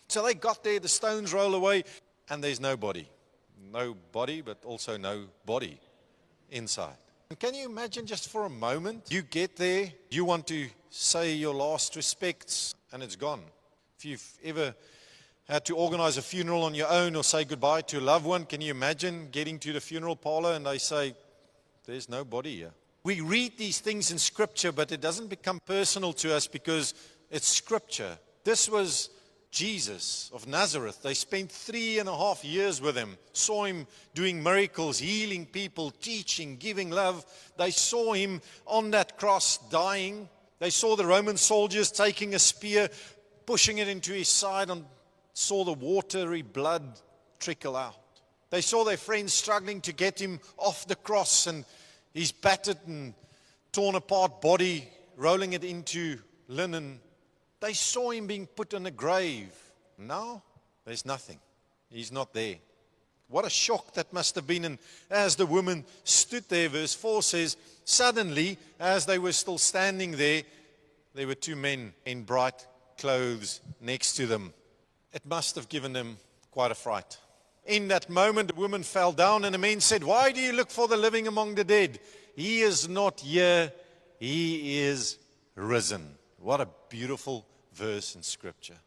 So they got there, the stones roll away, and there's no body. No body, but also no body inside. And can you imagine just for a moment, you get there, you want to say your last respects, and it's gone. If you've ever had to organize a funeral on your own or say goodbye to a loved one, can you imagine getting to the funeral parlor and they say, there's no body here? We read these things in Scripture, but it doesn't become personal to us because it's Scripture. This was Jesus of Nazareth. They spent 3.5 years with him, saw him doing miracles, healing people, teaching, giving love. They saw him on that cross dying. They saw the Roman soldiers taking a spear, pushing it into his side, and saw the watery blood trickle out. They saw their friends struggling to get him off the cross and his battered and torn apart body, rolling it into linen. They saw him being put in a grave. Now, there's nothing. He's not there. What a shock that must have been. And as the woman stood there, verse 4 says, suddenly, as they were still standing there were two men in bright clothes next to them. It must have given them quite a fright. In that moment, the woman fell down, and the men said, why do you look for the living among the dead? He is not here. He is risen. What a beautiful verse in Scripture.